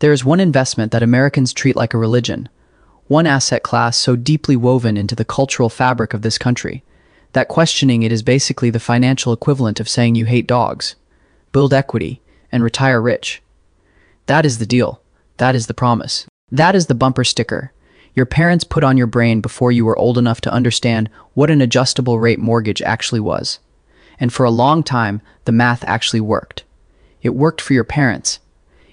There is one investment that Americans treat like a religion, one asset class so deeply woven into the cultural fabric of this country, that questioning it is basically the financial equivalent of saying you hate dogs, build equity, and retire rich. That is the deal. That is the promise. That is the bumper sticker your parents put on your brain before you were old enough to understand what an adjustable rate mortgage actually was. And for a long time, the math actually worked. It worked for your parents.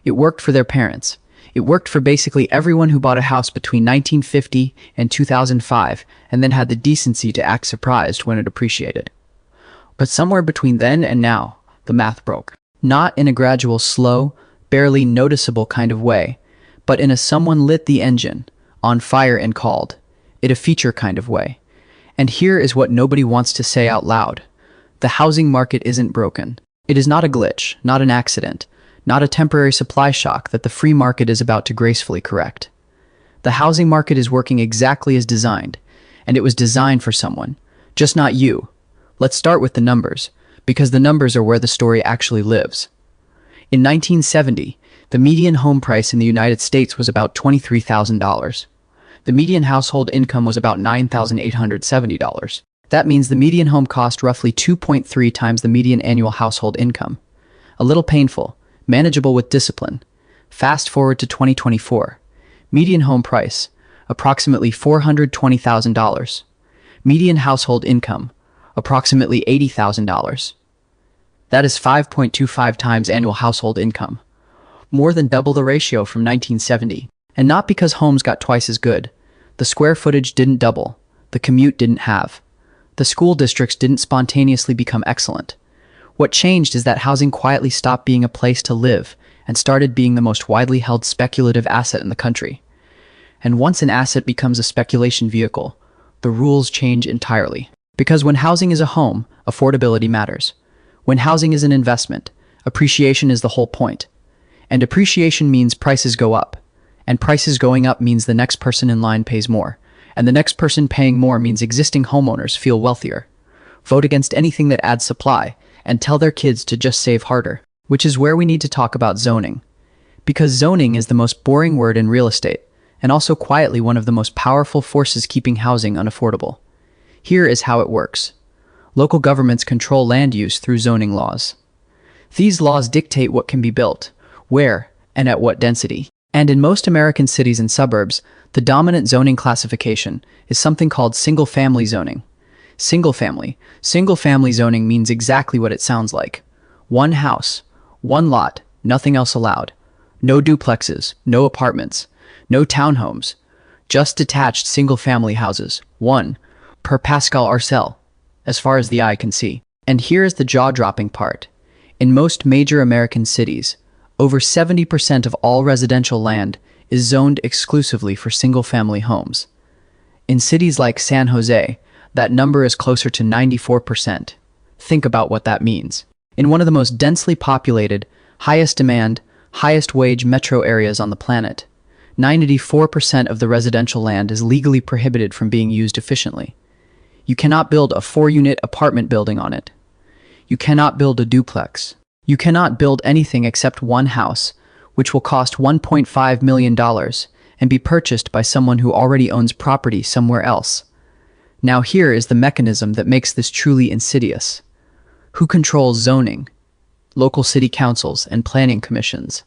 It worked for their parents. It worked for basically everyone who bought a house between 1950 and 2005 and then had the decency to act surprised when it appreciated. But somewhere between then and now, the math broke. Not in a gradual, slow, barely noticeable kind of way, but in a someone lit the engine, on fire and called it a feature kind of way. And here is what nobody wants to say out loud. The housing market isn't broken. It is not a glitch, not an accident, not a temporary supply shock that the free market is about to gracefully correct. The housing market is working exactly as designed, and it was designed for someone, just not you. Let's start with the numbers, because the numbers are where the story actually lives. In 1970, the median home price in the United States was about $23,000. The median household income was about $9,870. That means the median home cost roughly 2.3 times the median annual household income. A little painful, manageable with discipline. Fast forward to 2024. Median home price, approximately $420,000. Median household income, approximately $80,000. That is 5.25 times annual household income. More than double the ratio from 1970. And not because homes got twice as good. The square footage didn't double. The commute didn't halve. The school districts didn't spontaneously become excellent. What changed is that housing quietly stopped being a place to live and started being the most widely held speculative asset in the country. And once an asset becomes a speculation vehicle, the rules change entirely. Because when housing is a home, affordability matters. When housing is an investment, appreciation is the whole point. And appreciation means prices go up. And prices going up means the next person in line pays more. And the next person paying more means existing homeowners feel wealthier. Vote against anything that adds supply, and tell their kids to just save harder. Which is where we need to talk about zoning. Because zoning is the most boring word in real estate, and also quietly one of the most powerful forces keeping housing unaffordable. Here is how it works. Local governments control land use through zoning laws. These laws dictate what can be built, where, and at what density. And in most American cities and suburbs, the dominant zoning classification is something called single-family zoning. Single-family zoning means exactly what it sounds like. One house, one lot, nothing else allowed. No duplexes, no apartments, no townhomes, just detached single-family houses, one per Pascal Arcel, as far as the eye can see. And here is the jaw-dropping part. In most major American cities, over 70% of all residential land is zoned exclusively for single-family homes. In cities like San Jose, that number is closer to 94%. Think about what that means. In one of the most densely populated, highest demand, highest wage metro areas on the planet, 94% of the residential land is legally prohibited from being used efficiently. You cannot build a 4-unit apartment building on it. You cannot build a duplex. You cannot build anything except one house, which will cost $1.5 million and be purchased by someone who already owns property somewhere else. Now here is the mechanism that makes this truly insidious. Who controls zoning? Local city councils and planning commissions.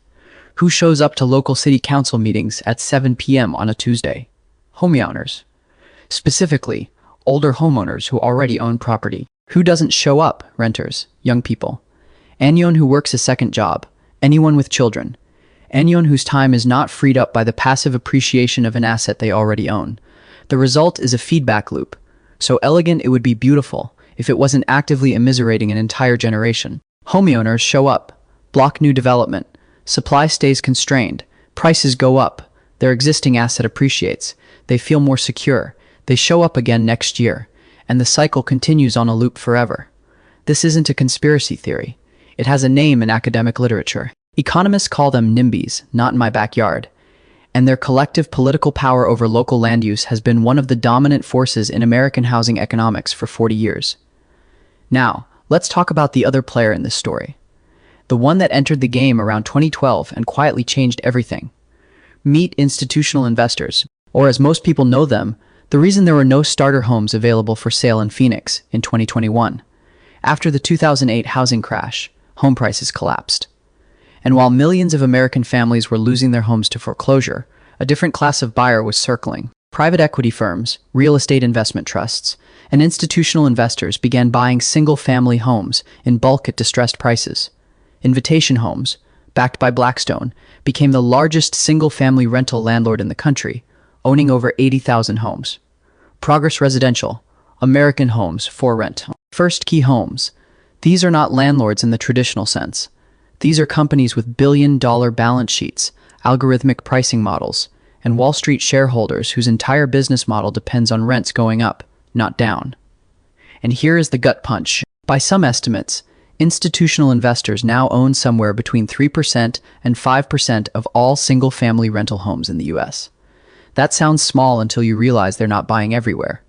Who shows up to local city council meetings at 7 p.m. on a Tuesday? Homeowners. Specifically, older homeowners who already own property. Who doesn't show up? Renters, young people. Anyone who works a second job, anyone with children, anyone whose time is not freed up by the passive appreciation of an asset they already own. The result is a feedback loop, so elegant it would be beautiful if it wasn't actively immiserating an entire generation. Homeowners show up, block new development, supply stays constrained, prices go up, their existing asset appreciates, they feel more secure, they show up again next year, and the cycle continues on a loop forever. This isn't a conspiracy theory. It has a name in academic literature. Economists call them NIMBYs, not in my backyard. And their collective political power over local land use has been one of the dominant forces in American housing economics for 40 years. Now, let's talk about the other player in this story. the one that entered the game around 2012 and quietly changed everything. Meet institutional investors, or as most people know them, the reason there were no starter homes available for sale in Phoenix in 2021. After the 2008 housing crash, home prices collapsed. And while millions of American families were losing their homes to foreclosure, a different class of buyer was circling. Private equity firms, real estate investment trusts, and institutional investors began buying single-family homes in bulk at distressed prices. Invitation Homes, backed by Blackstone, became the largest single-family rental landlord in the country, owning over 80,000 homes. Progress Residential, American Homes for Rent. First Key Homes. These are not landlords in the traditional sense. These are companies with billion-dollar balance sheets, algorithmic pricing models, and Wall Street shareholders whose entire business model depends on rents going up, not down. And here is the gut punch. By some estimates, institutional investors now own somewhere between 3% and 5% of all single-family rental homes in the US. That sounds small until you realize they're not buying everywhere.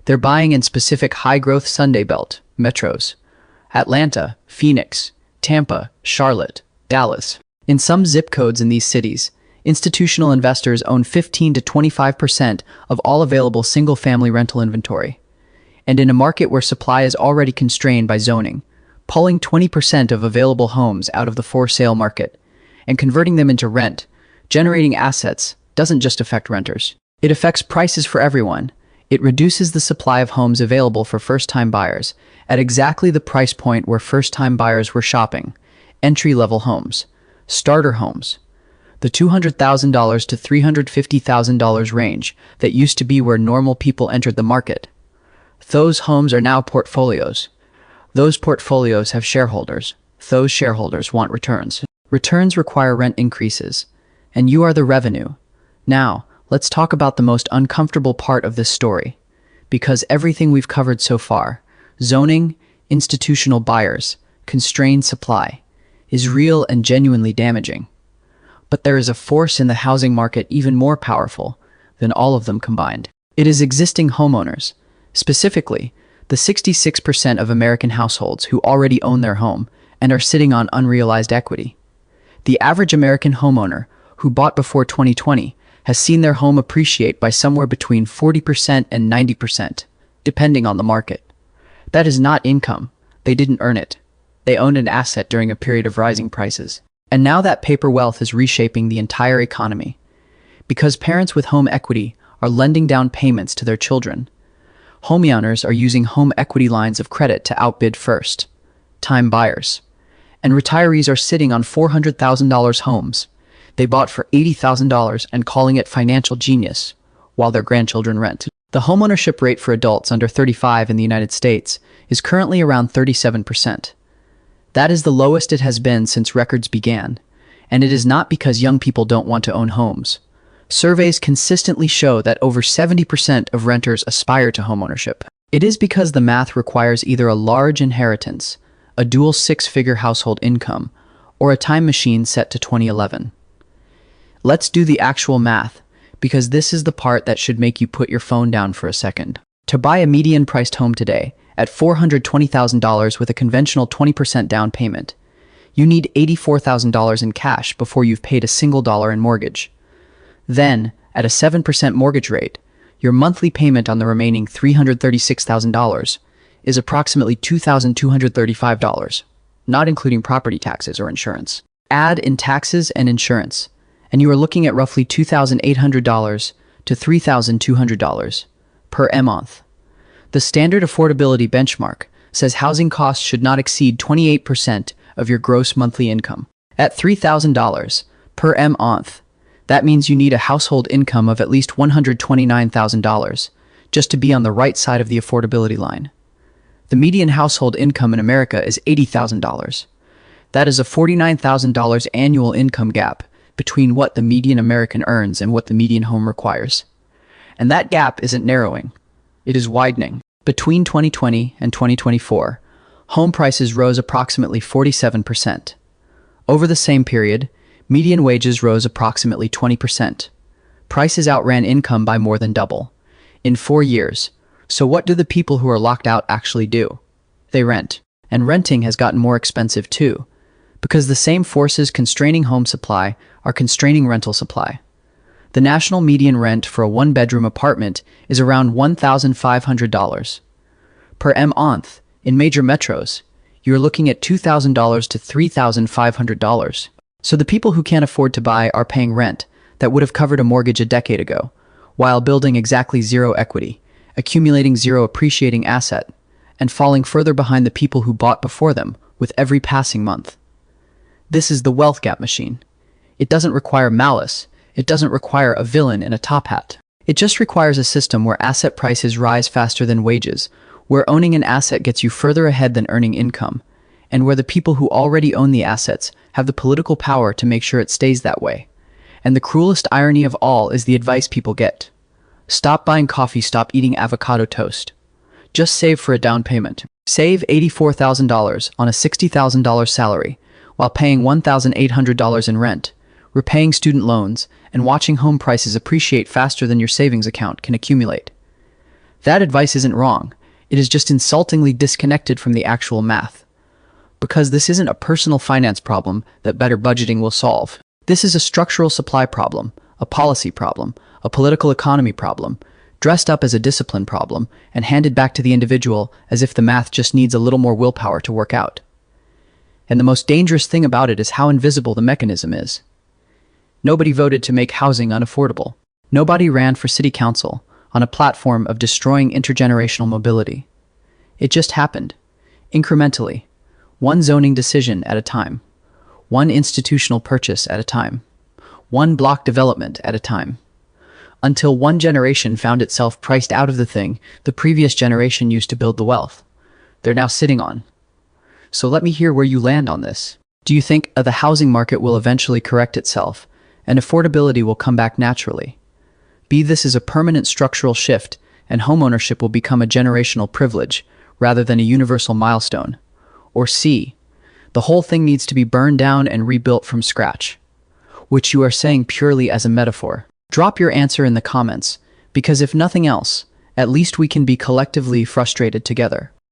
They're buying in specific high-growth Sunday Belt metros: Atlanta, Phoenix, Tampa, Charlotte, Dallas. In some zip codes in these cities, institutional investors own 15 to 25% of all available single-family rental inventory. And in a market where supply is already constrained by zoning, pulling 20% of available homes out of the for-sale market and converting them into rent, generating assets, doesn't just affect renters. It affects prices for everyone. It reduces the supply of homes available for first-time buyers at exactly the price point where first-time buyers were shopping: entry-level homes, starter homes, the $200,000 to $350,000 range that used to be where normal people entered the market. Those homes are now portfolios. Those portfolios have shareholders. Those shareholders want returns. Returns require rent increases, and you are the revenue. Now, let's talk about the most uncomfortable part of this story, because everything we've covered so far, zoning, institutional buyers, constrained supply, is real and genuinely damaging. But there is a force in the housing market even more powerful than all of them combined. It is existing homeowners, specifically the 66% of American households who already own their home and are sitting on unrealized equity. The average American homeowner who bought before 2020 has seen their home appreciate by somewhere between 40% and 90%, depending on the market. That is not income. They didn't earn it. They owned an asset during a period of rising prices. And now that paper wealth is reshaping the entire economy. Because parents with home equity are lending down payments to their children, homeowners are using home equity lines of credit to outbid first-time buyers. And retirees are sitting on $400,000 homes they bought for $80,000 and calling it financial genius while their grandchildren rent. The homeownership rate for adults under 35 in the United States is currently around 37%. That is the lowest it has been since records began, and it is not because young people don't want to own homes. Surveys consistently show that over 70% of renters aspire to homeownership. It is because the math requires either a large inheritance, a dual six-figure household income, or a time machine set to 2011. Let's do the actual math, because this is the part that should make you put your phone down for a second. To buy a median-priced home today at $420,000 with a conventional 20% down payment, you need $84,000 in cash before you've paid a single dollar in mortgage. Then, at a 7% mortgage rate, your monthly payment on the remaining $336,000 is approximately $2,235, not including property taxes or insurance. Add in taxes and insurance, and you are looking at roughly $2,800 to $3,200 per month. The standard affordability benchmark says housing costs should not exceed 28% of your gross monthly income. At $3,000 per month, that means you need a household income of at least $129,000 just to be on the right side of the affordability line. The median household income in America is $80,000. That is a $49,000 annual income gap between what the median American earns and what the median home requires. And that gap isn't narrowing, it is widening. Between 2020 and 2024, home prices rose approximately 47%. Over the same period, median wages rose approximately 20%. Prices outran income by more than double in 4 years. So what do the people who are locked out actually do? They rent. And renting has gotten more expensive too, Because the same forces constraining home supply are constraining rental supply. The national median rent for a one-bedroom apartment is around $1,500 per month. In major metros, you're looking at $2,000 to $3,500. So the people who can't afford to buy are paying rent that would have covered a mortgage a decade ago, while building exactly zero equity, accumulating zero appreciating asset, and falling further behind the people who bought before them with every passing month. This is the wealth gap machine. It doesn't require malice. It doesn't require a villain in a top hat. It just requires a system where asset prices rise faster than wages, where owning an asset gets you further ahead than earning income, and where the people who already own the assets have the political power to make sure it stays that way. And the cruelest irony of all is the advice people get. Stop buying coffee, stop eating avocado toast. Just save for a down payment. Save $84,000 on a $60,000 salary while paying $1,800 in rent, repaying student loans, and watching home prices appreciate faster than your savings account can accumulate. That advice isn't wrong. It is just insultingly disconnected from the actual math. Because this isn't a personal finance problem that better budgeting will solve. This is a structural supply problem, a policy problem, a political economy problem, dressed up as a discipline problem and handed back to the individual as if the math just needs a little more willpower to work out. And the most dangerous thing about it is how invisible the mechanism is. Nobody voted to make housing unaffordable. Nobody ran for city council on a platform of destroying intergenerational mobility. It just happened, incrementally, one zoning decision at a time, one institutional purchase at a time, one block development at a time, until one generation found itself priced out of the thing the previous generation used to build the wealth they're now sitting on. So let me hear where you land on this. Do you think the housing market will eventually correct itself and affordability will come back naturally? B, this is a permanent structural shift and homeownership will become a generational privilege rather than a universal milestone. Or C, the whole thing needs to be burned down and rebuilt from scratch, which you are saying purely as a metaphor. Drop your answer in the comments, because if nothing else, at least we can be collectively frustrated together.